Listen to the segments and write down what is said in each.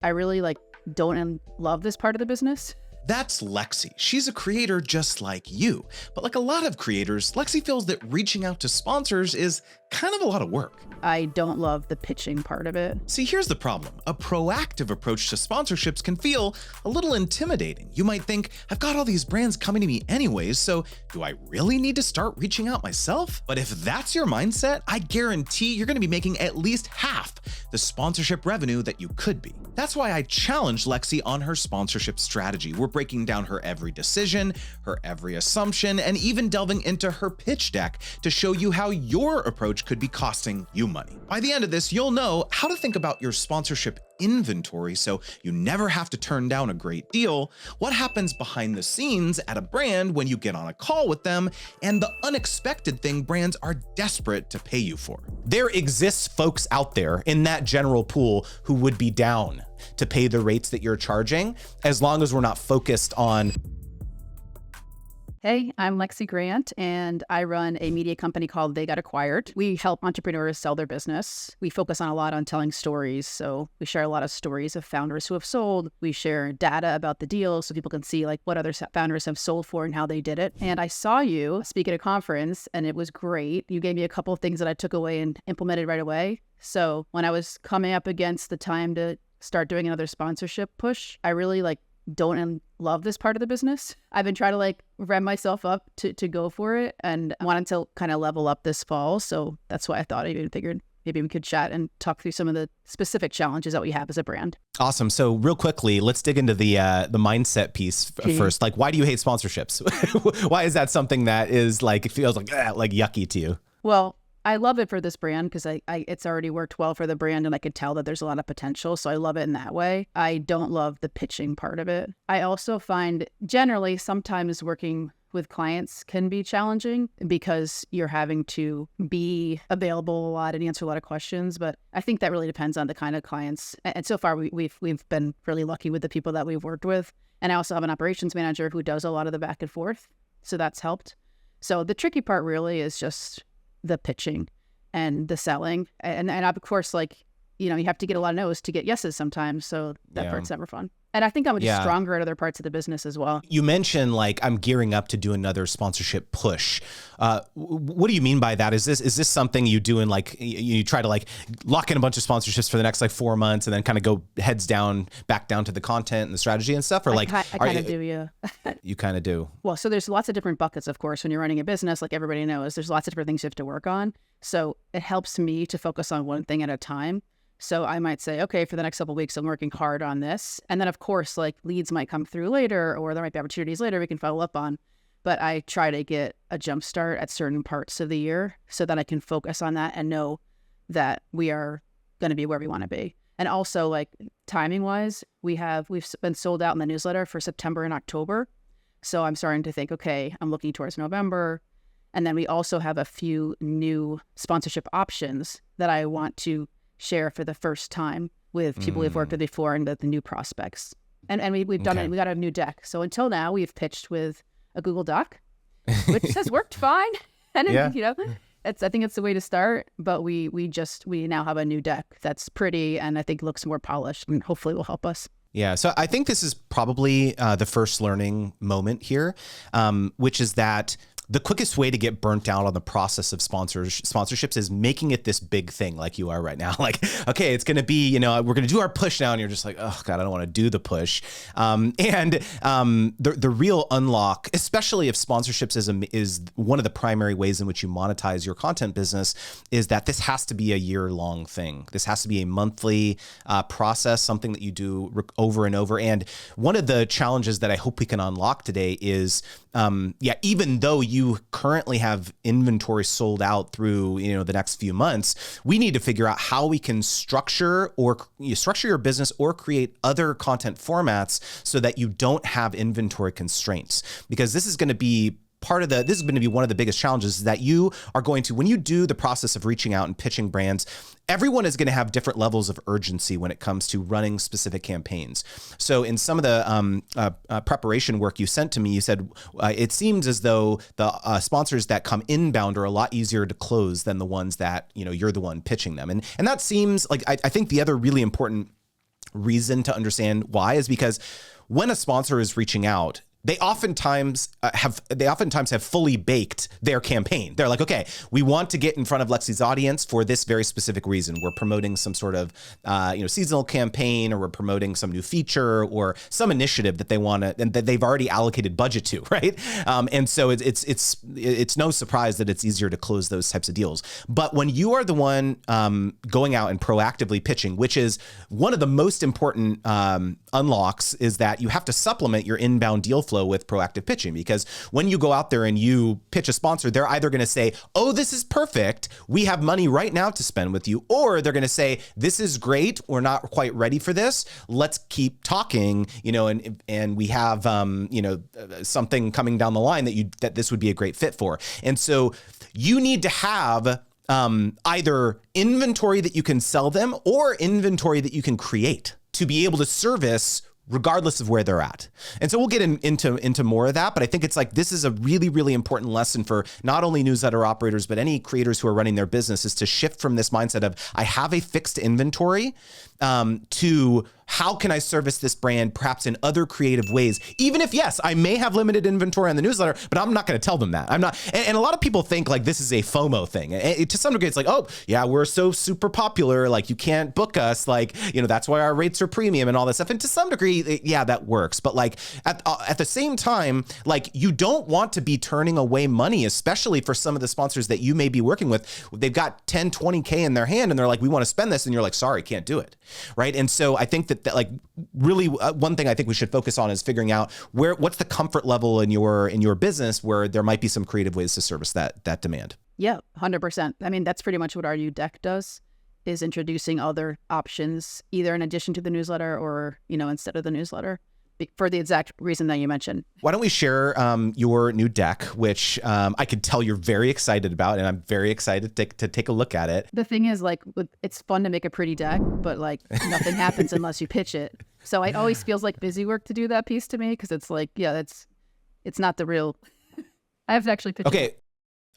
I really don't love this part of the business. That's Lexi. She's a creator just like you. But like a lot of creators, Lexi feels that reaching out to sponsors is kind of a lot of work. I don't love the pitching part of it. See, here's the problem. A proactive approach to sponsorships can feel a little intimidating. You might think, I've got all these brands coming to me anyways, so do I really need to start reaching out myself? But if that's your mindset, I guarantee you're gonna be making at least half the sponsorship revenue that you could be. That's why I challenged Lexi on her sponsorship strategy. We're breaking down her every decision, her every assumption, and even delving into her pitch deck to show you how your approach could be costing you money. By the end of this, you'll know how to think about your sponsorship inventory so you never have to turn down a great deal, what happens behind the scenes at a brand when you get on a call with them, and the unexpected thing brands are desperate to pay you for. There exists folks out there in that general pool who would be down to pay the rates that you're charging, as long as we're not focused on. Hey, I'm Lexi Grant, and I run a media company called They Got Acquired. We help entrepreneurs sell their business. We focus on a lot on telling stories. So we share a lot of stories of founders who have sold. We share data about the deals so people can see what other founders have sold for and how they did it. And I saw you speak at a conference, and it was great. You gave me a couple of things that I took away and implemented right away. So when I was coming up against the time to start doing another sponsorship push, I really don't love this part of the business. I've been trying to rev myself up to go for it, and I wanted to kind of level up this fall. So that's why I thought I even figured maybe we could chat and talk through some of the specific challenges that we have as a brand. Awesome. So real quickly, let's dig into the mindset piece first. Why do you hate sponsorships? Why is that something that is it feels like yucky to you? Well, I love it for this brand because it's already worked well for the brand, and I could tell that there's a lot of potential. So I love it in that way. I don't love the pitching part of it. I also find generally sometimes working with clients can be challenging because you're having to be available a lot and answer a lot of questions. But I think that really depends on the kind of clients. And so far, we've been really lucky with the people that we've worked with. And I also have an operations manager who does a lot of the back and forth. So that's helped. So the tricky part really is just the pitching and the selling. And of course, you have to get a lot of no's to get yeses sometimes. So that part's never fun. And I think I'm just stronger at other parts of the business as well. You mentioned I'm gearing up to do another sponsorship push. What do you mean by that? Is this something you do in you try to lock in a bunch of sponsorships for the next 4 months and then kind of go heads down, back down to the content and the strategy and stuff? Or I kind of do, yeah. You kind of do. Well, so there's lots of different buckets, of course, when you're running a business, like everybody knows, there's lots of different things you have to work on. So it helps me to focus on one thing at a time. So I might say, okay, for the next couple of weeks, I'm working hard on this. And then, of course, leads might come through later, or there might be opportunities later we can follow up on. But I try to get a jump start at certain parts of the year so that I can focus on that and know that we are going to be where we want to be. And also, timing wise, we've been sold out in the newsletter for September and October. So I'm starting to think, okay, I'm looking towards November. And then we also have a few new sponsorship options that I want to share for the first time with people we've worked with before and the new prospects. And we've done it. We got a new deck. So until now, we've pitched with a Google Doc, which has worked fine. And I think it's the way to start. But we now have a new deck that's pretty and I think looks more polished and hopefully will help us. Yeah. So I think this is probably the first learning moment here, which is that the quickest way to get burnt out on the process of sponsorships is making it this big thing like you are right now. Okay, it's going to be, we're going to do our push now. And you're just oh God, I don't want to do the push. The real unlock, especially if sponsorships is one of the primary ways in which you monetize your content business, is that this has to be a year-long thing. This has to be a monthly process, something that you do over and over. And one of the challenges that I hope we can unlock today is, even though you currently have inventory sold out through, the next few months, we need to figure out how we can structure your business or create other content formats so that you don't have inventory constraints, because this is going to be this is going to be one of the biggest challenges, is that you are going to, when you do the process of reaching out and pitching brands, everyone is going to have different levels of urgency when it comes to running specific campaigns. So in some of the preparation work you sent to me, you said it seems as though the sponsors that come inbound are a lot easier to close than the ones that, you're the one pitching them. And that seems I think the other really important reason to understand why is because when a sponsor is reaching out, they oftentimes have fully baked their campaign. They're like, okay, we want to get in front of Lexi's audience for this very specific reason. We're promoting some sort of seasonal campaign, or we're promoting some new feature or some initiative that they want to, and that they've already allocated budget to, right? And so it's no surprise that it's easier to close those types of deals. But when you are the one going out and proactively pitching, which is one of the most important unlocks, is that you have to supplement your inbound deal flow with proactive pitching, because when you go out there and you pitch a sponsor, they're either going to say, oh, this is perfect, we have money right now to spend with you, or they're going to say, this is great, we're not quite ready for this, let's keep talking, and we have something coming down the line that this would be a great fit for. And so you need to have either inventory that you can sell them or inventory that you can create to be able to service regardless of where they're at. And so we'll get into more of that, but I think it's like, this is a really, really important lesson for not only newsletter operators, but any creators who are running their business, is to shift from this mindset of, I have a fixed inventory, to how can I service this brand perhaps in other creative ways? Even if, yes, I may have limited inventory on the newsletter, but I'm not going to tell them that. I'm not. And a lot of people think like this is a FOMO thing. To some degree, it's like, oh yeah, we're so super popular, like you can't book us, like, that's why our rates are premium and all this stuff. And to some degree, yeah, that works. But like at the same time, like, you don't want to be turning away money, especially for some of the sponsors that you may be working with. They've got 10, 20K in their hand and they're like, we want to spend this. And you're like, sorry, can't do it. Right. And so I think that like really one thing I think we should focus on is figuring out what's the comfort level in your business where there might be some creative ways to service that demand. Yeah, 100%. I mean, that's pretty much what our new deck does, is introducing other options, either in addition to the newsletter or, instead of the newsletter, for the exact reason that you mentioned. Why don't we share your new deck, which I could tell you're very excited about, and I'm very excited to take a look at it. The thing is, like, it's fun to make a pretty deck, but like nothing happens unless you pitch it. So it always feels like busy work to do that piece to me, because it's like, yeah, it's not the real. I have to actually pitch it.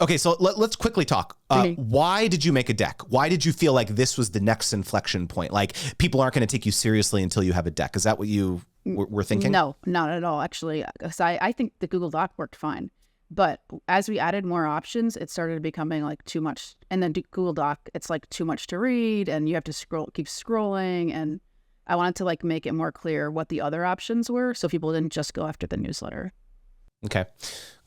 Okay, so let's quickly talk. Why did you make a deck? Why did you feel like this was the next inflection point? Like, people aren't going to take you seriously until you have a deck. Is that what you were thinking? No, not at all, actually. I think the Google Doc worked fine. But as we added more options, it started becoming like too much. And then Google Doc, it's like too much to read, and you have to keep scrolling. And I wanted to like make it more clear what the other options were, so people didn't just go after the newsletter. Okay,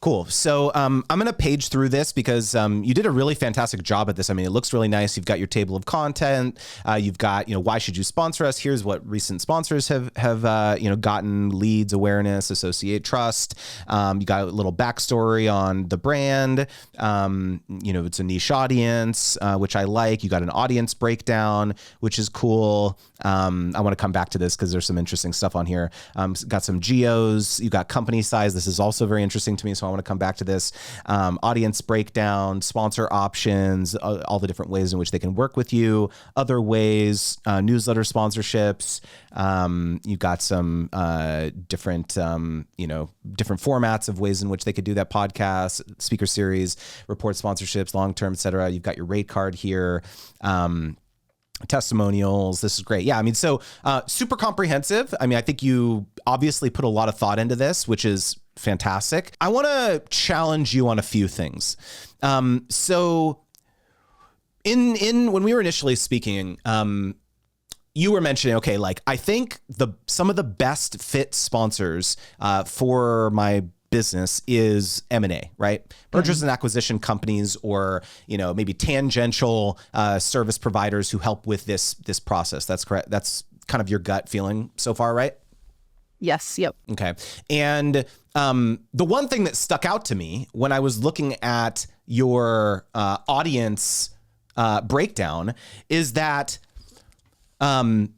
cool. So I'm going to page through this because you did a really fantastic job at this. I mean, it looks really nice. You've got your table of content. You've got, why should you sponsor us? Here's what recent sponsors have gotten: leads, awareness, associate trust. You got a little backstory on the brand. It's a niche audience, which I like. You got an audience breakdown, which is cool. I want to come back to this because there's some interesting stuff on here. Got some geos. You got company size. This is also very interesting to me, so I want to come back to this. Audience breakdown, sponsor options, all the different ways in which they can work with you, other ways, newsletter sponsorships. You got some different formats of ways in which they could do that: podcast, speaker series, report sponsorships, long-term, et cetera. You've got your rate card here. Testimonials. This is great. Yeah. I mean, so super comprehensive. I mean, I think you obviously put a lot of thought into this, which is fantastic. I want to challenge you on a few things. So in when we were initially speaking, you were mentioning, okay, like, I think some of the best fit sponsors for my business is M&A, right? Mergers and acquisition companies, or, maybe tangential service providers who help with this process. That's correct. That's kind of your gut feeling so far, right? Yes. Yep. Okay. And the one thing that stuck out to me when I was looking at your audience breakdown is that the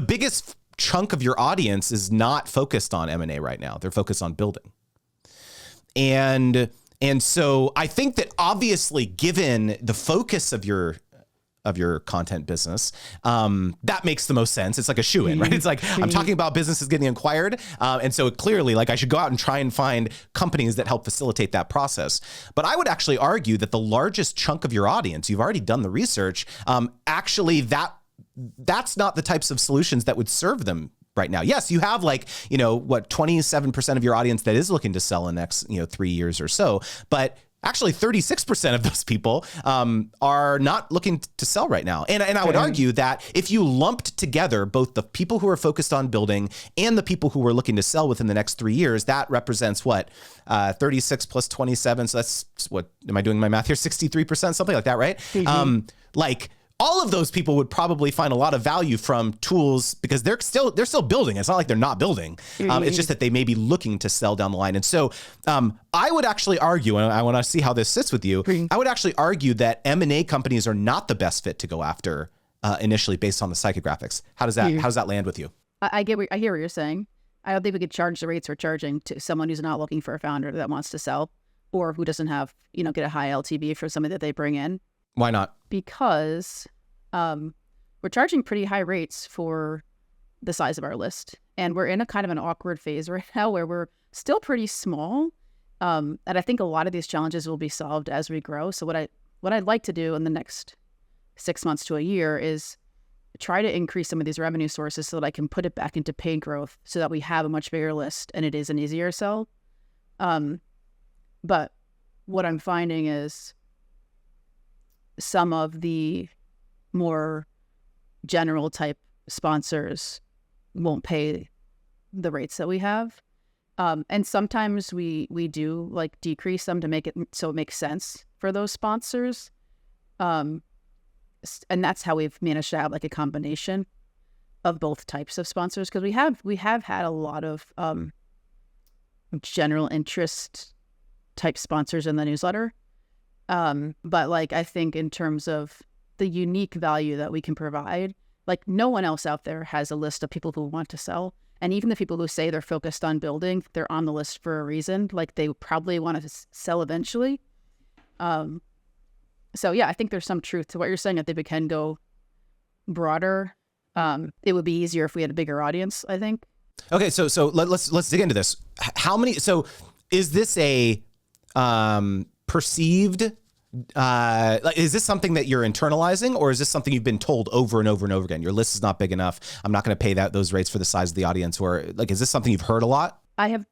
biggest chunk of your audience is not focused on M&A right now. They're focused on building. And so I think that obviously, given the focus of your content business, that makes the most sense. It's like a shoe-in, right? It's like, I'm talking about businesses getting acquired. And so clearly, like, I should go out and try and find companies that help facilitate that process. But I would actually argue that the largest chunk of your audience, you've already done the research, actually that's not the types of solutions that would serve them right now. Yes, you have like, 27% of your audience that is looking to sell in the next, 3 years or so, but actually 36% of those people are not looking to sell right now. And I would argue that if you lumped together both the people who are focused on building and the people who are looking to sell within the next 3 years, that represents what? 36 plus 27. So that's what, am I doing my math here? 63%, something like that, right? Mm-hmm. All of those people would probably find a lot of value from tools because they're still building. It's not like they're not building. It's just that they may be looking to sell down the line. And so I would actually argue, and I want to see how this sits with you. I would actually argue that M&A companies are not the best fit to go after initially based on the psychographics. How does that land with you? I hear what you're saying. I don't think we could charge the rates we're charging to someone who's not looking for a founder that wants to sell or who doesn't have, get a high LTV for somebody that they bring in. Why not? Because we're charging pretty high rates for the size of our list. And we're in a kind of an awkward phase right now where we're still pretty small. And I think a lot of these challenges will be solved as we grow. So what I'd like to do in the next 6 months to a year is try to increase some of these revenue sources so that I can put it back into paid growth so that we have a much bigger list and it is an easier sell. But what I'm finding is some of the more general type sponsors won't pay the rates that we have. And sometimes we do like decrease them to make it so it makes sense for those sponsors. And that's how we've managed to have like a combination of both types of sponsors, because we have had a lot of general interest type sponsors in the newsletter. But like, I think in terms of the unique value that we can provide, like no one else out there has a list of people who want to sell. And even the people who say they're focused on building, they're on the list for a reason. Like they probably want to sell eventually. So yeah, I think there's some truth to what you're saying, that they can go broader. It would be easier if we had a bigger audience, I think. Okay, so let's dig into this. How many? So is this a perceived? Is this something that you're internalizing, or is this something you've been told over and over and over again? Your list is not big enough. I'm not going to pay those rates for the size of the audience. Or like, is this something you've heard a lot?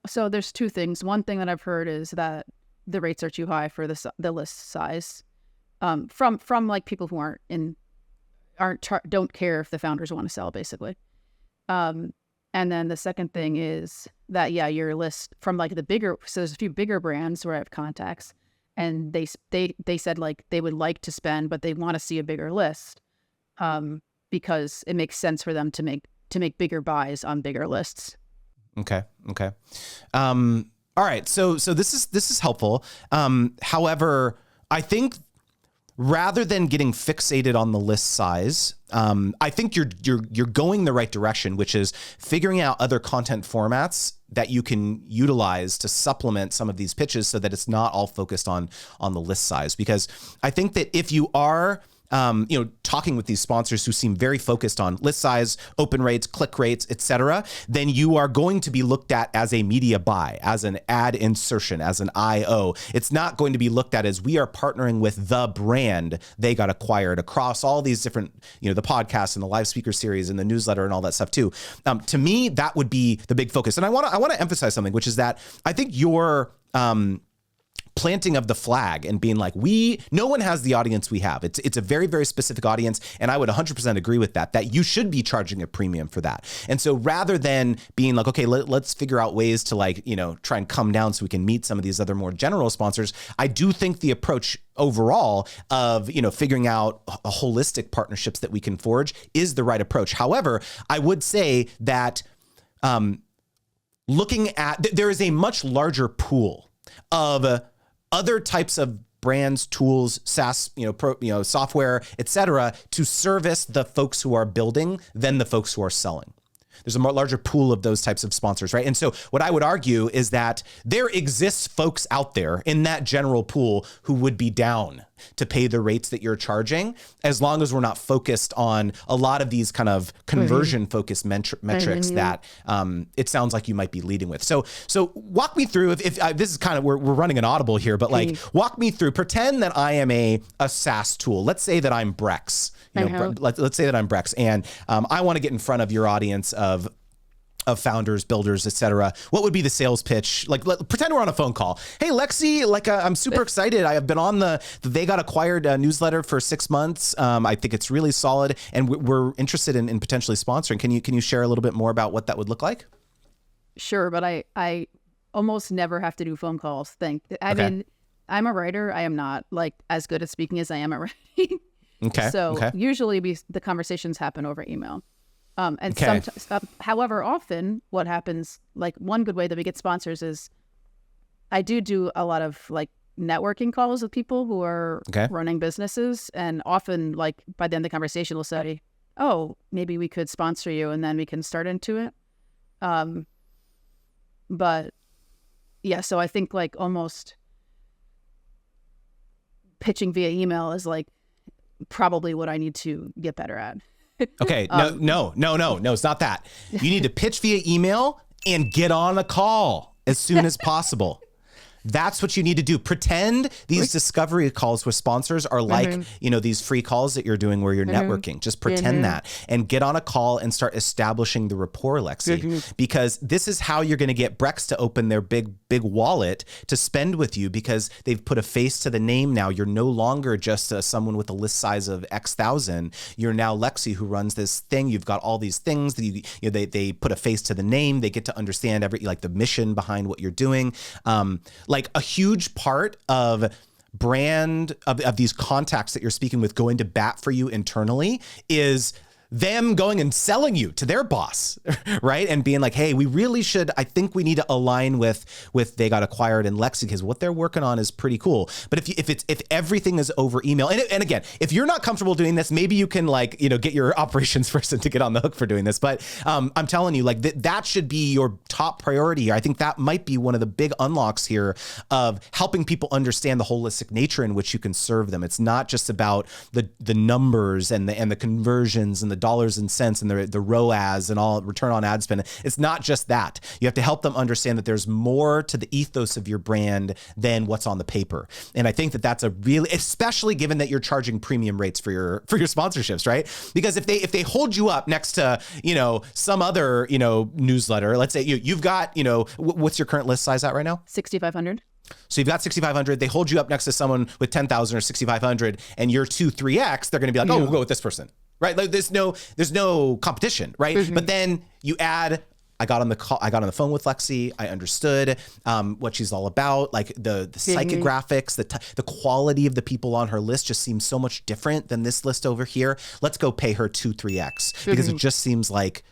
So there's two things. One thing that I've heard is that the rates are too high for the list size. From like people who don't care if the founders want to sell, basically. And then the second thing is that, yeah, your list from like the bigger, so there's a few bigger brands where I have contacts, and they said like they would like to spend, but they want to see a bigger list, because it makes sense for them to make bigger buys on bigger lists. Okay. All right. So this is helpful. However, I think rather than getting fixated on the list size, I think you're going the right direction, which is figuring out other content formats that you can utilize to supplement some of these pitches so that it's not all focused on the list size. Because I think that if you are talking with these sponsors who seem very focused on list size, open rates, click rates, etc., then you are going to be looked at as a media buy, as an ad insertion, as an IO. It's not going to be looked at as we are partnering with the brand they got acquired across all these different, the podcasts and the live speaker series and the newsletter and all that stuff too. To me, that would be the big focus. And I want to emphasize something, which is that I think your planting of the flag and being like, no one has the audience we have. It's a very, very specific audience. And I would 100% agree with that you should be charging a premium for that. And so rather than being like, okay, let's figure out ways to try and come down so we can meet some of these other more general sponsors, I do think the approach overall of, figuring out a holistic partnerships that we can forge is the right approach. However, I would say that looking at, there is a much larger pool of other types of brands, tools, SaaS, software, etc., to service the folks who are building than the folks who are selling. There's a more larger pool of those types of sponsors, right? And so what I would argue is that there exists folks out there in that general pool who would be down to pay the rates that you're charging, as long as we're not focused on a lot of these kind of conversion focused metrics that it sounds like you might be leading with. So walk me through, if this is kind of, we're running an audible here, but like walk me through, pretend that I am a SaaS tool. Let's say that I'm Brex, let's say that I'm Brex, and I want to get in front of your audience of founders, builders, et cetera. What would be the sales pitch? Like, pretend we're on a phone call. Hey, Lexi, I'm super excited. I have been on the They Got Acquired newsletter for 6 months. I think it's really solid, and we're interested in potentially sponsoring. Can you share a little bit more about what that would look like? Sure, but I almost never have to do phone calls. I mean, I'm a writer. I am not like as good at speaking as I am at writing. So usually the conversations happen over email. However, often what happens, like one good way that we get sponsors is I do a lot of like networking calls with people who are running businesses. And often like by the end of the conversation, we'll say, oh, maybe we could sponsor you, and then we can start into it. But yeah, so I think like almost pitching via email is like probably what I need to get better at. Okay. No, it's not that. You need to pitch via email and get on a call as soon as possible. That's what you need to do. Pretend these discovery calls with sponsors are like, these free calls that you're doing where you're networking. Just pretend that and get on a call and start establishing the rapport, Lexi, because this is how you're going to get Brex to open their big wallet to spend with you, because they've put a face to the name now. You're no longer just someone with a list size of X thousand. You're now Lexi, who runs this thing. You've got all these things that they put a face to the name. They get to understand the mission behind what you're doing. Like a huge part of brand of these contacts that you're speaking with going to bat for you internally is them going and selling you to their boss, right? And being like, hey, we really should, I think we need to align with They Got Acquired and Lexi, because what they're working on is pretty cool. But if everything is over email, and again, if you're not comfortable doing this, maybe you can get your operations person to get on the hook for doing this. But I'm telling you, that should be your top priority here. I think that might be one of the big unlocks here of helping people understand the holistic nature in which you can serve them. It's not just about the numbers and the conversions and the dollars and cents and the ROAS and all return on ad spend. It's not just that. You have to help them understand that there's more to the ethos of your brand than what's on the paper. And I think that that's a really, especially given that you're charging premium rates for your sponsorships, right? Because if they hold you up next to, some other, newsletter, let's say you've got, what's your current list size at right now? 6,500. So you've got 6,500. They hold you up next to someone with 10,000 or 6,500, and you're 2-3x. They're going to be like, oh, we'll go with this person. Right? Like there's no competition, right? But then you add, I got on the phone with Lexi. I understood what she's all about. Like the psychographics, the quality of the people on her list just seems so much different than this list over here. Let's go pay her 2-3x because it just seems like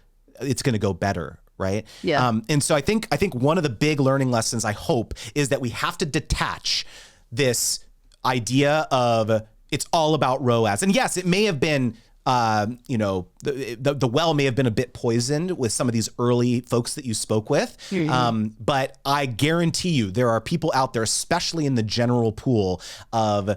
it's going to go better. Right. Yeah. And so I think one of the big learning lessons, I hope, is that we have to detach this idea of it's all about ROAS. And yes, it may have been, the well may have been a bit poisoned with some of these early folks that you spoke with. But I guarantee you there are people out there, especially in the general pool of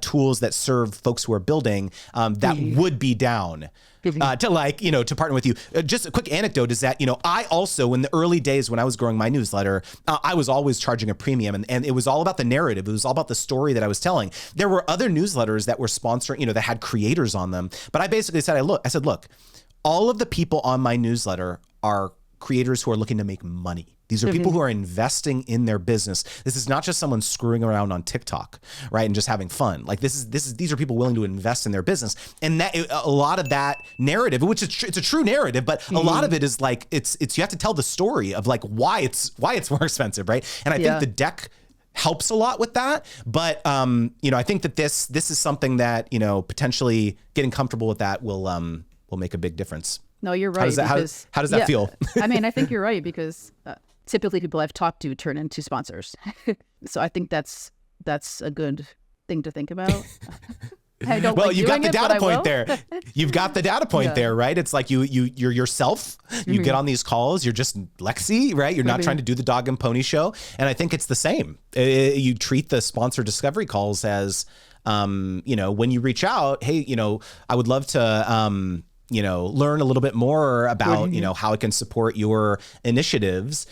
tools that serve folks who are building, that would be down to partner with you. Just a quick anecdote is that, I also, in the early days when I was growing my newsletter, I was always charging a premium, and it was all about the narrative. It was all about the story that I was telling. There were other newsletters that were sponsoring, that had creators on them. But I basically said, look, all of the people on my newsletter are creators who are looking to make money. These are people who are investing in their business. This is not just someone screwing around on TikTok, right, and just having fun. Like these are people willing to invest in their business, and that a lot of that narrative, which is it's a true narrative, but a lot of it is like it's you have to tell the story of like why it's more expensive, right? And I think the deck helps a lot with that, but I think that this is something that potentially getting comfortable with that will make a big difference. No, you're right. How does that feel? I mean, I think you're right because typically people I've talked to turn into sponsors. So I think that's a good thing to think about. I don't well, like you got the it, data point there. You've got the data point there, right? It's like you're yourself. You get on these calls. You're just Lexi, right? You're not trying to do the dog and pony show. And I think it's the same. You treat the sponsor discovery calls as when you reach out, hey, I would love to, learn a little bit more about, how it can support your initiatives.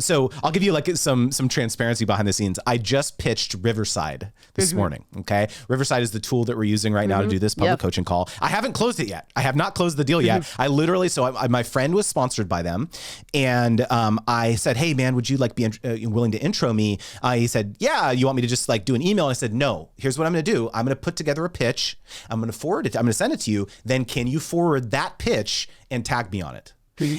So I'll give you like some transparency behind the scenes. I just pitched Riverside this morning. Okay. Riverside is the tool that we're using right now to do this public coaching call. I haven't closed it yet. I have not closed the deal yet. I literally, my friend was sponsored by them, and I said, hey man, would you like be willing to intro me? He said, yeah, you want me to just like do an email? And I said, no, here's what I'm going to do. I'm going to put together a pitch. I'm going to forward it. I'm going to send it to you. Then can you forward that pitch and tag me on it?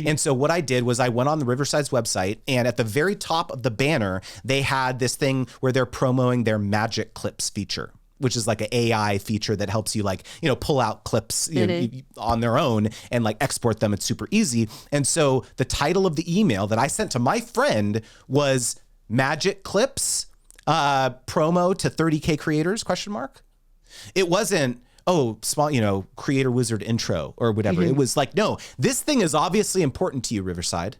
And so what I did was I went on the Riverside's website, and at the very top of the banner, they had this thing where they're promoting their Magic Clips feature, which is like an AI feature that helps you like, pull out clips on their own and like export them. It's super easy. And so the title of the email that I sent to my friend was Magic Clips promo to 30K creators, ? It wasn't, small, creator wizard intro or whatever. It was like, no, this thing is obviously important to you, Riverside.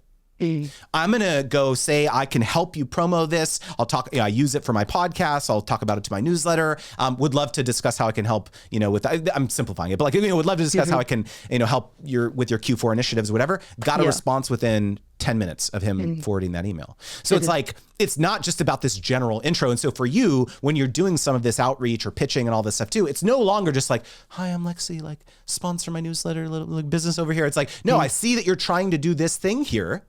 I'm going to go say, I can help you promo this. I'll talk, I use it for my podcast. I'll talk about it to my newsletter. Would love to discuss how I can help, I'm simplifying it, but like, would love to discuss how I can, help with your Q4 initiatives, whatever. Got a response within 10 minutes of him forwarding that email. So it's like, it's not just about this general intro. And so for you, when you're doing some of this outreach or pitching and all this stuff too, it's no longer just like, hi, I'm Lexi, like sponsor my newsletter, little business over here. It's like, no, I see that you're trying to do this thing here.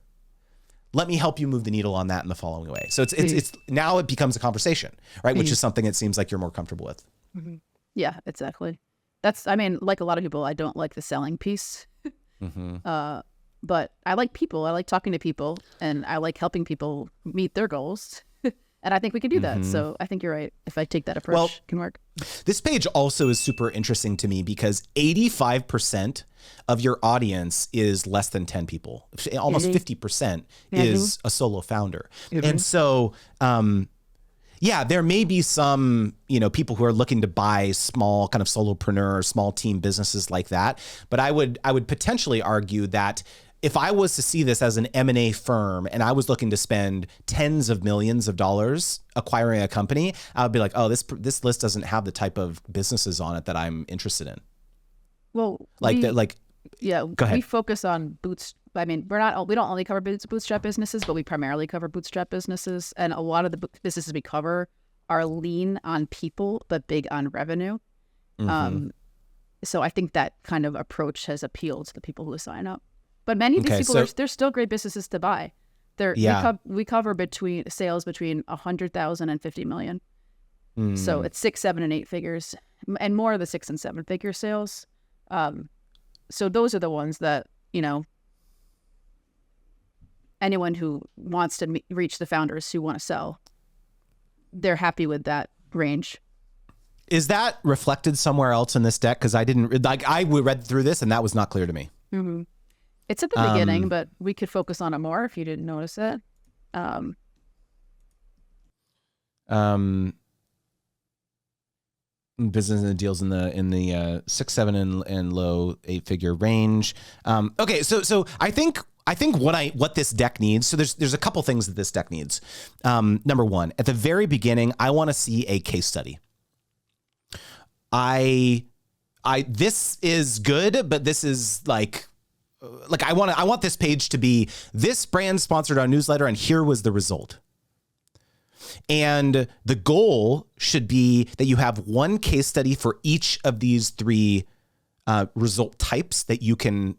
Let me help you move the needle on that in the following way. So it's now it becomes a conversation, right? Which is something it seems like you're more comfortable with. Yeah, exactly. Like a lot of people, I don't like the selling piece. But I like people. I like talking to people, and I like helping people meet their goals. And I think we can do that. So I think you're right. If I take that approach, it can work. This page also is super interesting to me because 85% of your audience is less than 10 people. Almost 50% is a solo founder. And so, there may be some, people who are looking to buy small kind of solopreneur, small team businesses like that. But I would potentially argue that if I was to see this as an M&A firm and I was looking to spend tens of millions of dollars acquiring a company, I would be like, oh, this list doesn't have the type of businesses on it that I'm interested in. Well, go ahead. We focus on we don't only cover bootstrap businesses, but we primarily cover bootstrap businesses. And a lot of the businesses we cover are lean on people, but big on revenue. So I think that kind of approach has appealed to the people who sign up. But many of these people, they're still great businesses to buy. We cover sales between 100,000 and 50 million. So it's 6, 7, and 8 figures, and more of the 6 and 7 figure sales. So those are the ones that, anyone who wants to reach the founders who want to sell, they're happy with that range. Is that reflected somewhere else in this deck? Because I read through this and that was not clear to me. It's at the beginning, but we could focus on it more if you didn't notice it. Business and deals in the 6, 7, and low 8-figure range. Okay, so I think what this deck needs. So there's a couple things that this deck needs. Number one, at the very beginning, I want to see a case study. This is good, but this is like I want this page to be this brand sponsored our newsletter and here was the result. And the goal should be that you have one case study for each of these 3 result types that you can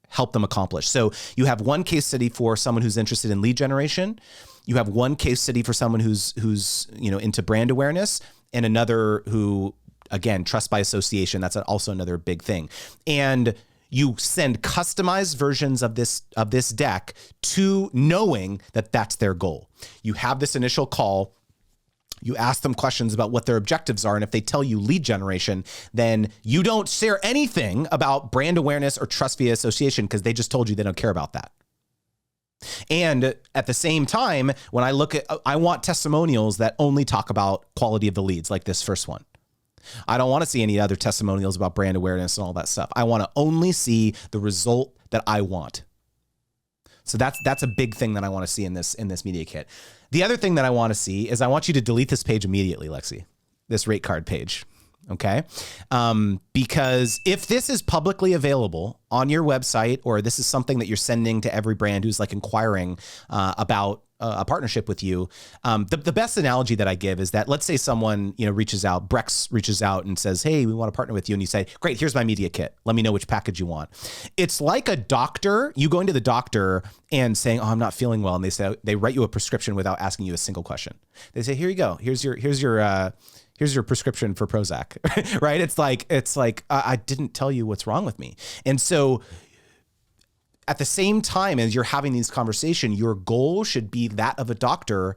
help them accomplish. So you have one case study for someone who's interested in lead generation. You have one case study for someone who's into brand awareness, and another who, again, trust by association. That's also another big thing. And you send customized versions of this deck to knowing that that's their goal. You have this initial call. You ask them questions about what their objectives are. And if they tell you lead generation, then you don't share anything about brand awareness or trust via association because they just told you they don't care about that. And at the same time, when I want testimonials that only talk about quality of the leads, like this first one. I don't want to see any other testimonials about brand awareness and all that stuff. I want to only see the result that I want. So that's a big thing that I want to see in this media kit. The other thing that I want to see is I want you to delete this page immediately, Lexi. this rate card page. Okay. Because if this is publicly available on your website, or this is something that you're sending to every brand who's like inquiring about a partnership with you, the best analogy that I give is that, let's say someone, reaches out, Brex reaches out and says, hey, we want to partner with you. And you say, great, here's my media kit. Let me know which package you want. It's like a doctor, you going to the doctor and saying, oh, I'm not feeling well. And they write you a prescription without asking you a single question. They say, here you go. Here's your prescription for Prozac, right? It's like, I didn't tell you what's wrong with me. And so at the same time as you're having these conversations, your goal should be that of a doctor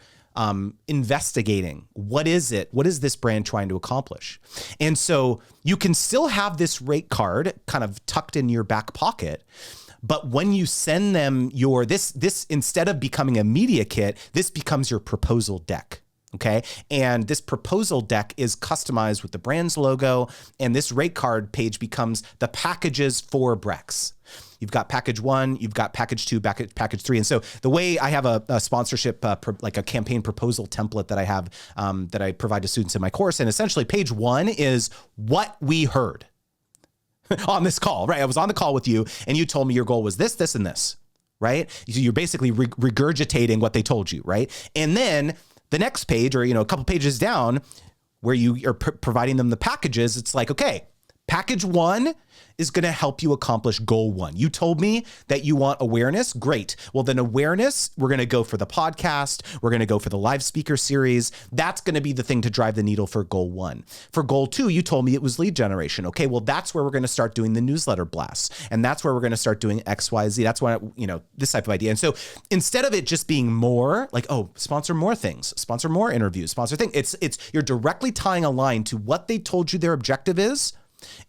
investigating what is this brand trying to accomplish. And so you can still have this rate card kind of tucked in your back pocket, but when you send them this instead of becoming a media kit, this becomes your proposal deck. Okay. And this proposal deck is customized with the brand's logo, and this rate card page becomes the packages for Brex. You've got package 1, you've got package 2, package 3. And so the way I have a sponsorship, like a campaign proposal template that I have, that I provide to students in my course. And essentially page 1 is what we heard on this call, right? I was on the call with you and you told me your goal was this, this, and this, right? So you're basically regurgitating what they told you, right? And then the next page, or, a couple pages down, where you are providing them the packages, it's like, okay, package 1 is going to help you accomplish goal 1. You told me that you want awareness. Great. Well, then awareness, we're going to go for the podcast. We're going to go for the live speaker series. That's going to be the thing to drive the needle for goal 1. For goal 2, you told me it was lead generation. Okay, well, that's where we're going to start doing the newsletter blasts. And that's where we're going to start doing X, Y, Z. That's why, this type of idea. And so instead of it just being more like, oh, sponsor more things, sponsor more interviews, sponsor things, it's you're directly tying a line to what they told you their objective is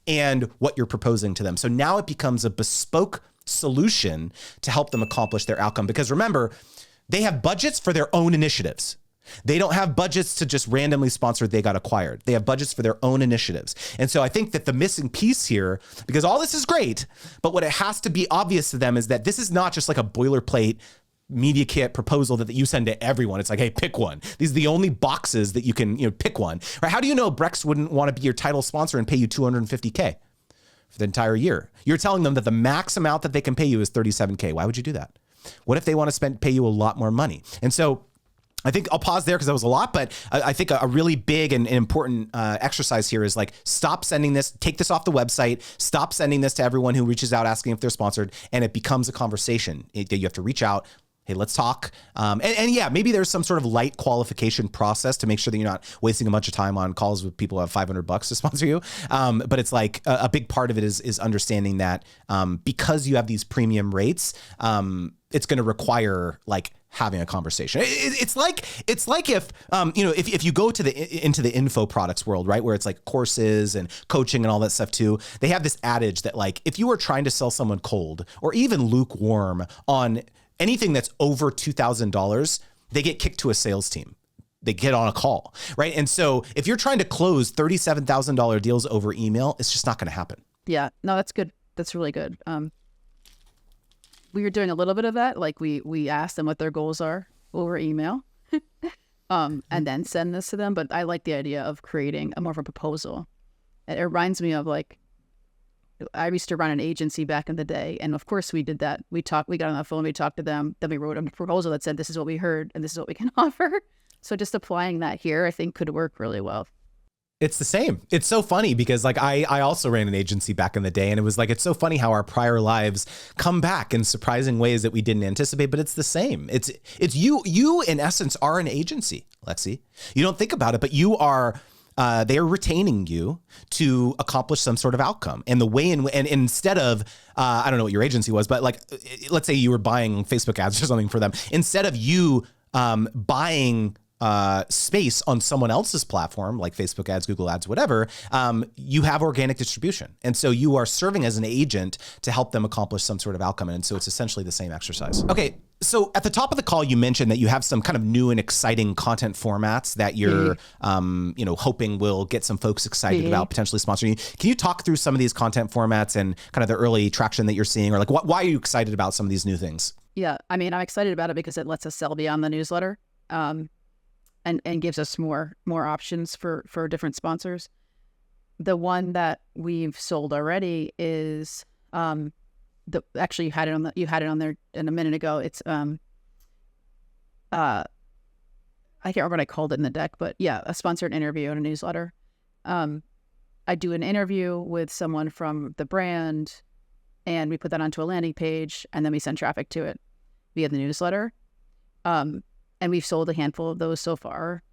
and what you're proposing to them. So now it becomes a bespoke solution to help them accomplish their outcome. Because remember, they have budgets for their own initiatives. They don't have budgets to just randomly sponsor They Got Acquired. They have budgets for their own initiatives. And so I think that the missing piece here, because all this is great, but what it has to be obvious to them is that this is not just like a boilerplate media kit proposal that you send to everyone. It's like, hey, pick one. These are the only boxes that you can, pick one. Right? How do you know Brex wouldn't want to be your title sponsor and pay you $250K for the entire year? You're telling them that the max amount that they can pay you is $37K. Why would you do that? What if they want to pay you a lot more money? And so I think I'll pause there because that was a lot, but I think a really big and important exercise here is like, stop sending this, take this off the website, stop sending this to everyone who reaches out asking if they're sponsored, and it becomes a conversation. You have to reach out. Hey, let's talk. And yeah, maybe there's some sort of light qualification process to make sure that you're not wasting a bunch of time on calls with people who have $500 to sponsor you. But it's like a big part of it is understanding that because you have these premium rates, it's going to require like having a conversation. It's like if if you go to into the info products world, right, where it's like courses and coaching and all that stuff too, they have this adage that like, if you were trying to sell someone cold or even lukewarm on anything that's over $2,000, they get kicked to a sales team. They get on a call, right? And so if you're trying to close $37,000 deals over email, it's just not going to happen. Yeah, no, that's good. That's really good. We were doing a little bit of that. Like we asked them what their goals are over email, and then send this to them. But I like the idea of creating a more of a proposal. It reminds me of like, I used to run an agency back in the day. And of course we did that. We got on the phone, we talked to them, then we wrote a proposal that said, this is what we heard and this is what we can offer. So just applying that here, I think could work really well. It's the same. It's so funny because like I also ran an agency back in the day, and it was like, it's so funny how our prior lives come back in surprising ways that we didn't anticipate, but it's the same. It's you in essence are an agency, Lexi. You don't think about it, but you are they are retaining you to accomplish some sort of outcome. And the way and instead of, I don't know what your agency was, but like, let's say you were buying Facebook ads or something for them, instead of you buying space on someone else's platform, like Facebook ads, Google ads, whatever, you have organic distribution. And so you are serving as an agent to help them accomplish some sort of outcome. And so it's essentially the same exercise. Okay. So at the top of the call, you mentioned that you have some kind of new and exciting content formats that you're, hoping will get some folks excited about potentially sponsoring you. Can you talk through some of these content formats and kind of the early traction that you're seeing, or like why are you excited about some of these new things? Yeah. I mean, I'm excited about it because it lets us sell beyond the newsletter. And and gives us more options for different sponsors. The one that we've sold already is actually you had it on there in a minute ago. It's I can't remember what I called it in the deck, but yeah, a sponsored interview and a newsletter. I do an interview with someone from the brand, and we put that onto a landing page, and then we send traffic to it via the newsletter. And we've sold a handful of those so far.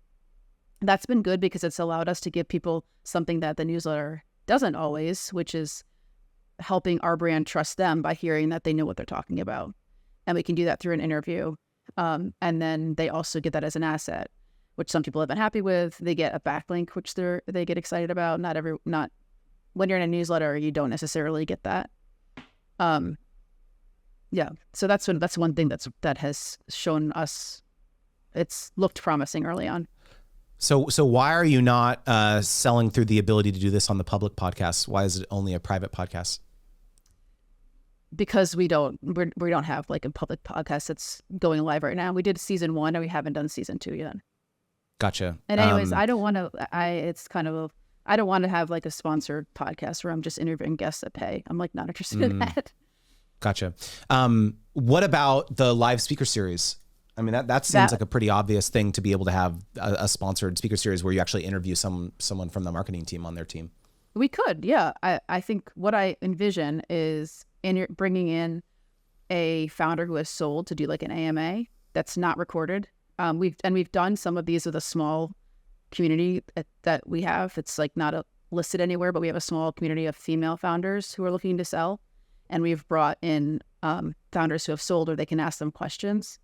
That's been good because it's allowed us to give people something that the newsletter doesn't always, which is helping our brand trust them by hearing that they know what they're talking about. And we can do that through an interview. And then they also get that as an asset, which some people have been happy with. They get a backlink, which they get excited about. Not when you're in a newsletter, you don't necessarily get that. Yeah. So that's one thing that has shown us it's looked promising early on. So why are you not selling through the ability to do this on the public podcast? Why is it only a private podcast? Because we don't have like a public podcast that's going live right now. We did season 1 and we haven't done season 2 yet. Gotcha. And anyways, I don't want to. I don't want to have like a sponsored podcast where I'm just interviewing guests that pay. I'm like not interested in that. Gotcha. What about the live speaker series? I mean, that seems like a pretty obvious thing to be able to have a sponsored speaker series where you actually interview someone from the marketing team on their team. We could, yeah. I think what I envision is bringing in a founder who has sold to do like an AMA that's not recorded. We've done some of these with a small community that we have. It's like not listed anywhere, but we have a small community of female founders who are looking to sell, and we've brought in founders who have sold, or they can ask them questions.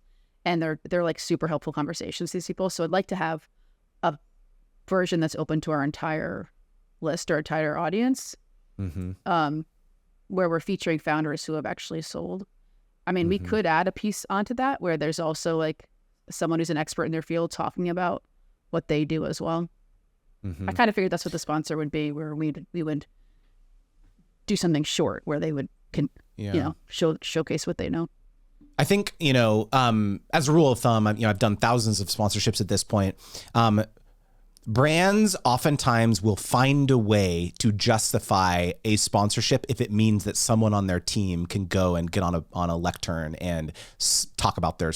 And they're like super helpful conversations, these people. So I'd like to have a version that's open to our entire list or entire audience, where we're featuring founders who have actually sold. I mean, we could add a piece onto that where there's also like someone who's an expert in their field talking about what they do as well. I kind of figured that's what the sponsor would be, where we would do something short where they would showcase what they know. I think, as a rule of thumb, I've done thousands of sponsorships at this point. Brands oftentimes will find a way to justify a sponsorship if it means that someone on their team can go and get on a lectern and talk about their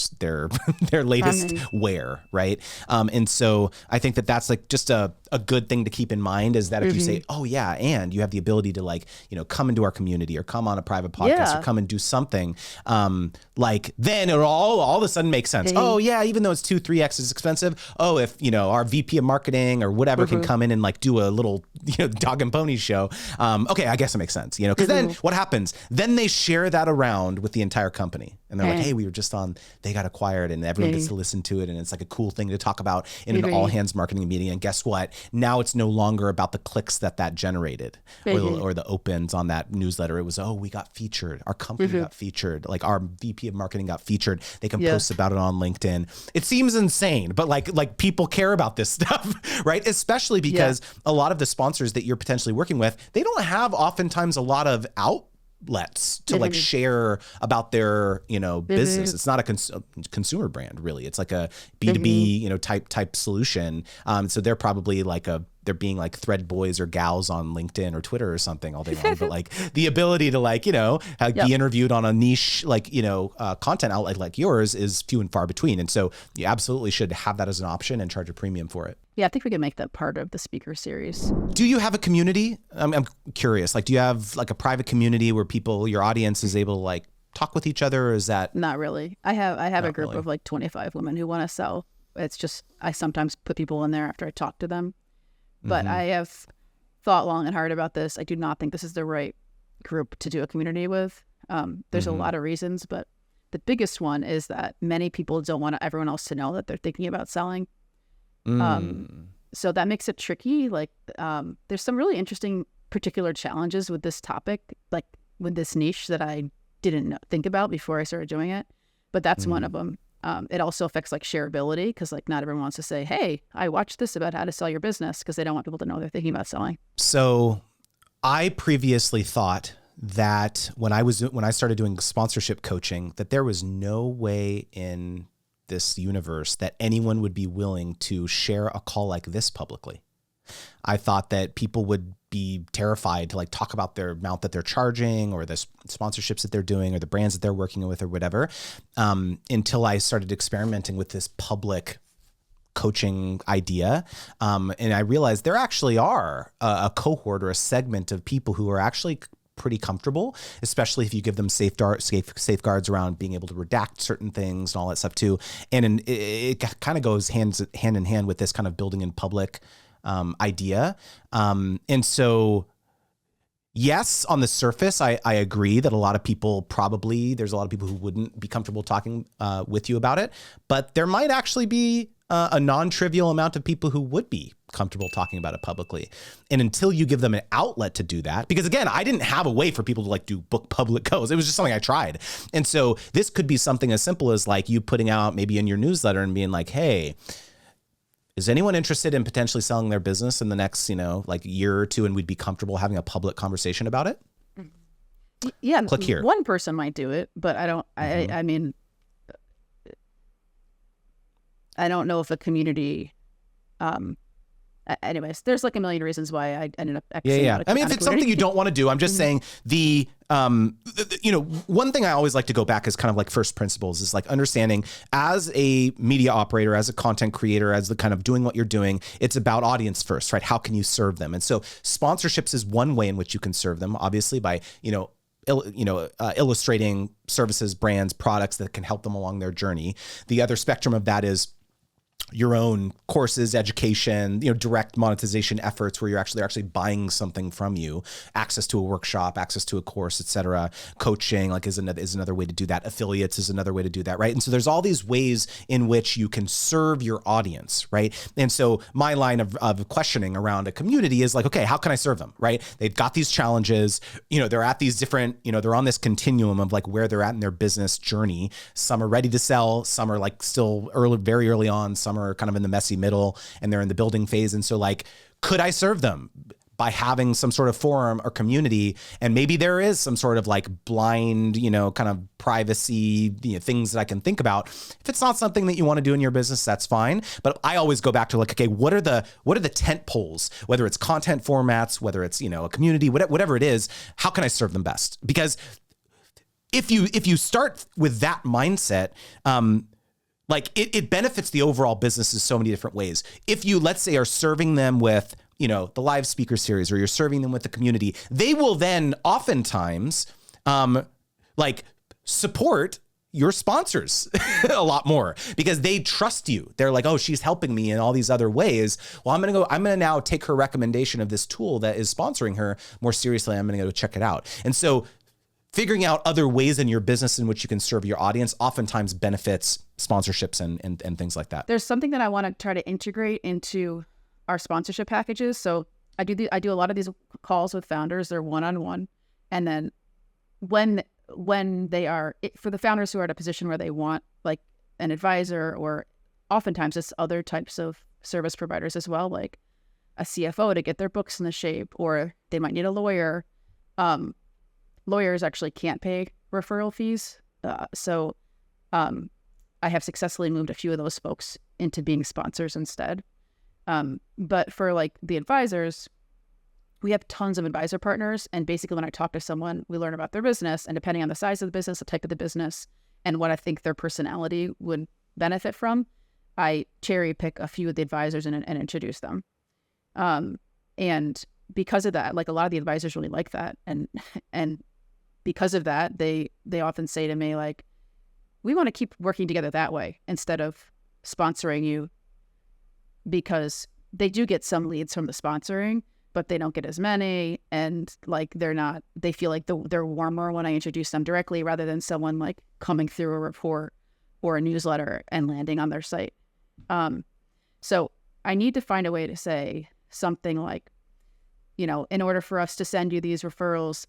their latest wear, right? And so I think that's like just a good thing to keep in mind, is that if you say, oh yeah, and you have the ability to come into our community or come on a private podcast or come and do something, then it all of a sudden makes sense. Oh yeah, even though it's 2-3x as expensive. Oh, if our VP of marketing or whatever can come in and do a little dog and pony show. Okay, I guess it makes sense. Because then what happens? Then they share that around with the entire company, and they're like, hey, we were just on. They got acquired, and everyone gets to listen to it, and it's like a cool thing to talk about in an all hands marketing meeting. And guess what? Now it's no longer about the clicks that generated or the opens on that newsletter. It was, we got featured. Our company got featured. Like our VP of marketing got featured. They can post about it on LinkedIn. It seems insane, but like people care about this stuff, right? Especially because a lot of the sponsors that you're potentially working with, they don't have oftentimes a lot of outlets to share about their business. It's not a consumer brand, really. It's like a B2B type solution. So they're probably they're being like thread boys or gals on LinkedIn or Twitter or something all day long. But the ability to be interviewed on a niche content outlet like yours is few and far between. And so you absolutely should have that as an option and charge a premium for it. Yeah, I think we can make that part of the speaker series. Do you have a community? I'm curious. Do you have a private community where your audience is able to talk with each other? Or is that not really? I have a group of 25 women who want to sell. It's just I sometimes put people in there after I talk to them. But I have thought long and hard about this. I do not think this is the right group to do a community with. There's a lot of reasons, but the biggest one is that many people don't want everyone else to know that they're thinking about selling. So that makes it tricky. There's some really interesting particular challenges with this topic, with this niche that I didn't think about before I started doing it. But that's one of them. It also affects shareability, because not everyone wants to say, hey, I watched this about how to sell your business, because they don't want people to know they're thinking about selling. So I previously thought that when I started doing sponsorship coaching, that there was no way in this universe that anyone would be willing to share a call like this publicly. I thought that people would be terrified to like talk about their amount that they're charging or the sponsorships that they're doing or the brands that they're working with or whatever, until I started experimenting with this public coaching idea. And I realized there actually are a cohort or a segment of people who are actually pretty comfortable, especially if you give them safeguards around being able to redact certain things and all that stuff too. And it kind of goes hand in hand with this kind of building in public idea. And so, yes, on the surface, I agree that there's a lot of people who wouldn't be comfortable talking with you about it, but there might actually be a non-trivial amount of people who would be comfortable talking about it publicly. And until you give them an outlet to do that, because again, I didn't have a way for people to like do book public goes. It was just something I tried. And so this could be something as simple as like you putting out maybe in your newsletter and being like, hey, is anyone interested in potentially selling their business in the next, like year or two, and we'd be comfortable having a public conversation about it? Yeah. Click here. One person might do it, but I don't, I mean, I don't know if a community, anyways, there's like a million reasons why I ended up exiting. Yeah. I mean, if it's something you don't want to do, I'm just saying one thing I always like to go back is kind of like first principles is like understanding as a media operator, as a content creator, as the kind of doing what you're doing, it's about audience first, right? How can you serve them? And so sponsorships is one way in which you can serve them, obviously by, illustrating services, brands, products that can help them along their journey. The other spectrum of that is your own courses, education, direct monetization efforts where you're actually buying something from you, access to a workshop, access to a course, et cetera. Coaching is another way to do that. Affiliates is another way to do that, right? And so there's all these ways in which you can serve your audience, right? And so my line of questioning around a community is like, okay, how can I serve them, right? They've got these challenges, they're at these different, they're on this continuum of like where they're at in their business journey. Some are ready to sell, some are like still very early on, some are kind of in the messy middle and they're in the building phase. And so like, could I serve them by having some sort of forum or community? And maybe there is some sort of like blind, kind of privacy, things that I can think about. If it's not something that you want to do in your business, that's fine. But I always go back to like, okay, what are the tent poles, whether it's content formats, whether it's, a community, whatever it is, how can I serve them best? Because if you start with that mindset, like it benefits the overall business in so many different ways. If you, let's say, are serving them with, the live speaker series, or you're serving them with the community, they will then oftentimes support your sponsors a lot more because they trust you. They're like, oh, she's helping me in all these other ways. Well, I'm going to now take her recommendation of this tool that is sponsoring her more seriously. I'm going to go check it out. And so figuring out other ways in your business in which you can serve your audience oftentimes benefits sponsorships and things like that. There's something that I want to try to integrate into our sponsorship packages. So I do a lot of these calls with founders. They're one-on-one. And then when they are, for the founders who are at a position where they want like an advisor, or oftentimes it's other types of service providers as well, like a CFO to get their books in the shape, or they might need a lawyer. Lawyers actually can't pay referral fees. So I have successfully moved a few of those folks into being sponsors instead. But for like the advisors, we have tons of advisor partners. And basically when I talk to someone, we learn about their business, and depending on the size of the business, the type of the business, and what I think their personality would benefit from, I cherry pick a few of the advisors and introduce them. And because of that, like a lot of the advisors really like that. And because of that, they often say to me, like, we want to keep working together that way instead of sponsoring you, because they do get some leads from the sponsoring, but they don't get as many. And like, they feel like they're warmer when I introduce them directly rather than someone like coming through a report or a newsletter and landing on their site. So I need to find a way to say something like, in order for us to send you these referrals,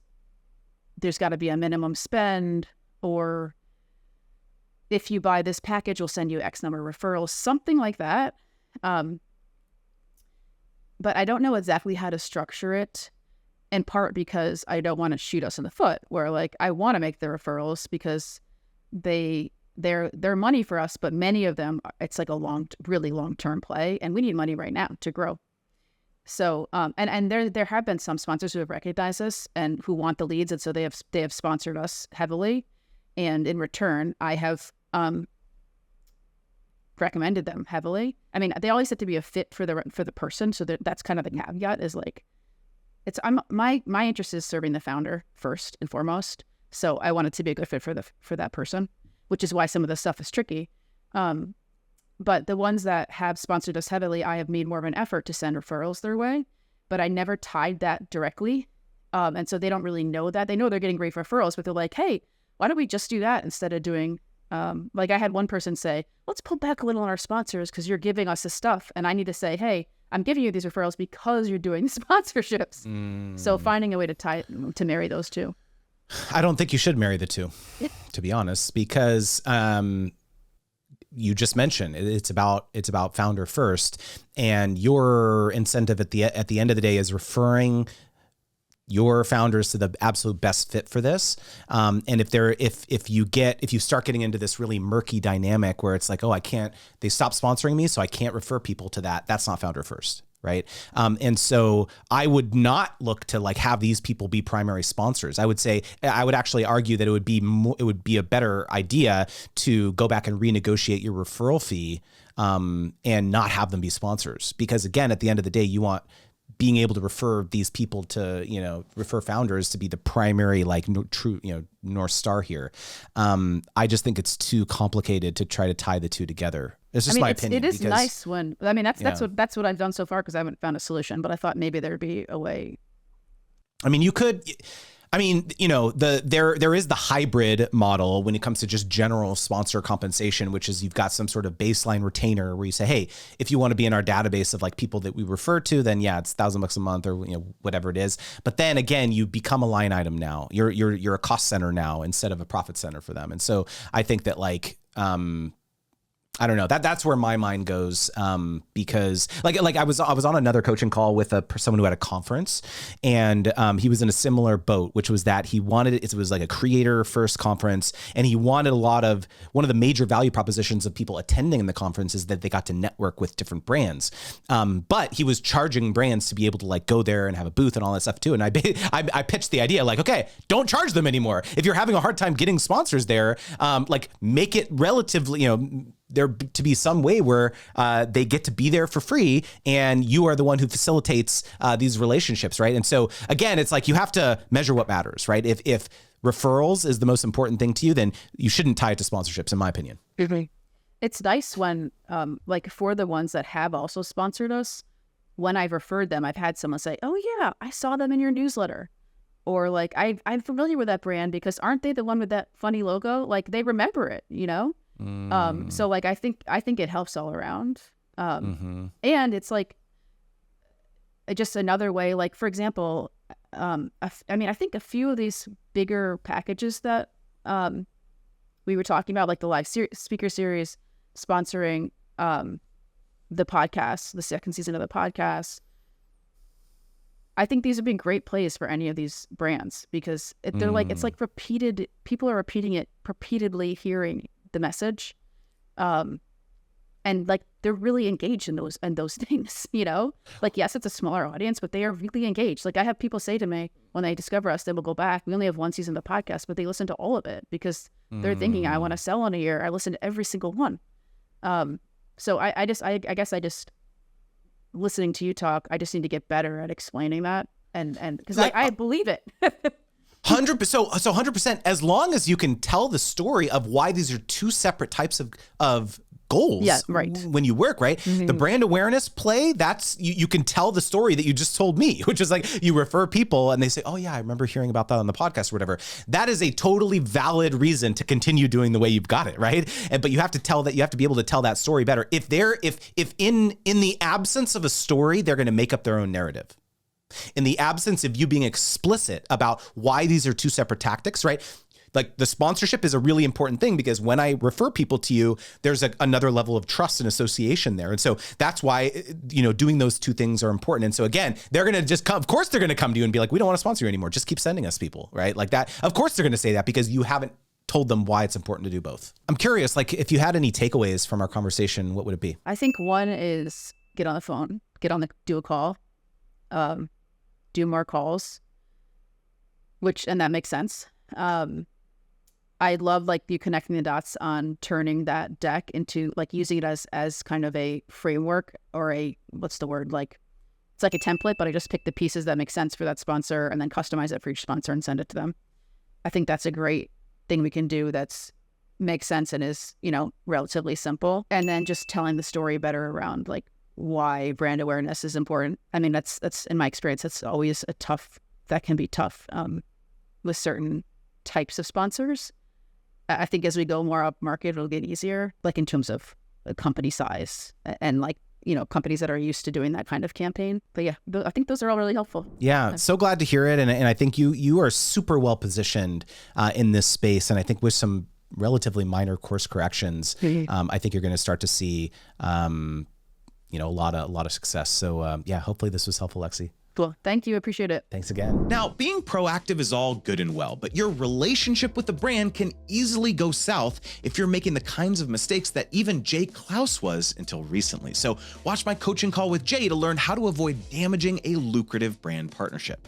there's got to be a minimum spend, or if you buy this package, we'll send you X number of referrals, something like that. But I don't know exactly how to structure it, in part because I don't want to shoot us in the foot, where like I want to make the referrals because they they're money for us, but many of them, it's like a really long-term play, and we need money right now to grow. So, and there have been some sponsors who have recognized this and who want the leads, and so they have sponsored us heavily, and in return, I have recommended them heavily. I mean, they always have to be a fit for the person, so that's kind of the caveat. Is like, my interest is serving the founder first and foremost, so I want it to be a good fit for that person, which is why some of this stuff is tricky. But the ones that have sponsored us heavily, I have made more of an effort to send referrals their way, but I never tied that directly. And so they don't really know that. They know they're getting great referrals, but they're like, hey, why don't we just do that instead of doing, like I had one person say, let's pull back a little on our sponsors because you're giving us this stuff. And I need to say, hey, I'm giving you these referrals because you're doing the sponsorships. So finding a way to marry those two. I don't think you should marry the two, to be honest, because you just mentioned it's about founder first, and your incentive at the end of the day is referring your founders to the absolute best fit for this. And if you start getting into this really murky dynamic where it's like, oh, they stop sponsoring me, so I can't refer people to that. That's not founder first. Right. And so I would not look to like have these people be primary sponsors. I would actually argue that it would be a better idea to go back and renegotiate your referral fee and not have them be sponsors. Because again, at the end of the day, you want being able to refer these people to, refer founders to be the primary, like true, North Star here. I just think it's too complicated to try to tie the two together. It's just my opinion. It is nice when, that's what I've done so far because I haven't found a solution, but I thought maybe there'd be a way. I mean, there is the hybrid model when it comes to just general sponsor compensation, which is you've got some sort of baseline retainer where you say, hey, if you want to be in our database of like people that we refer to, then yeah, it's $1,000 a month or whatever it is. But then again, you become a line item now. You're a cost center now instead of a profit center for them. And so I think that I don't know, that's where my mind goes, because like I was on another coaching call with someone who had a conference, and he was in a similar boat, which was that he wanted it was like a creator first conference, and he wanted one of the major value propositions of people attending the conference is that they got to network with different brands, but he was charging brands to be able to like go there and have a booth and all that stuff too. And I pitched the idea like, okay, don't charge them anymore. If you're having a hard time getting sponsors there, like make it relatively, there to be some way where they get to be there for free, and you are the one who facilitates these relationships, right? And so again, it's like you have to measure what matters, right? If referrals is the most important thing to you, then you shouldn't tie it to sponsorships, in my opinion. Mm-hmm. It's nice when, like for the ones that have also sponsored us, when I've referred them, I've had someone say, "Oh yeah, I saw them in your newsletter," or like I'm familiar with that brand because aren't they the one with that funny logo? Like they remember it, So like I think it helps all around. And it's like just another way, like for example, I think a few of these bigger packages that we were talking about, like the live speaker series sponsoring the podcast, the second season of the podcast, I think these have been great plays for any of these brands because they're like, it's like repeated, people are repeating it, repeatedly hearing the message, and like they're really engaged in those things, like yes, it's a smaller audience, but they are really engaged. Like I have people say to me when they discover us, they will go back, we only have one season of the podcast, but they listen to all of it because they're thinking, I want to sell in a year. I listen to every single one. So I guess listening to you talk, I just need to get better at explaining that, and because I believe it. 100%. So 100%, as long as you can tell the story of why these are two separate types of goals. Yeah, right. When you work, right? Mm-hmm. The brand awareness play, that's you can tell the story that you just told me, which is like you refer people and they say, oh yeah, I remember hearing about that on the podcast or whatever. That is a totally valid reason to continue doing the way you've got it, right? But you have to be able to tell that story better. If in the absence of a story, they're going to make up their own narrative. In the absence of you being explicit about why these are two separate tactics, right? Like the sponsorship is a really important thing because when I refer people to you, there's another level of trust and association there. And so that's why, doing those two things are important. And so again, they're going to just come, of course they're going to come to you and be like, we don't want to sponsor you anymore. Just keep sending us people, right? Like that. Of course they're going to say that because you haven't told them why it's important to do both. I'm curious, like if you had any takeaways from our conversation, what would it be? I think one is get on the phone, do a call, do more calls, and that makes sense. I love like you connecting the dots on turning that deck into like using it as kind of a framework or what's the word? Like it's like a template, but I just pick the pieces that make sense for that sponsor and then customize it for each sponsor and send it to them. I think that's a great thing we can do makes sense and is, relatively simple. And then just telling the story better around like why brand awareness is important. I mean, that's in my experience, that's always that can be tough with certain types of sponsors. I think as we go more up market, it'll get easier, like in terms of company size and like, companies that are used to doing that kind of campaign. But yeah, I think those are all really helpful. Yeah, so glad to hear it. And I think you are super well positioned in this space. And I think with some relatively minor course corrections, I think you're going to start to see, a lot of success. So yeah, hopefully this was helpful, Lexi. Cool. Thank you. Appreciate it. Thanks again. Now, being proactive is all good and well, but your relationship with the brand can easily go south if you're making the kinds of mistakes that even Jay Klaus was until recently. So watch my coaching call with Jay to learn how to avoid damaging a lucrative brand partnership.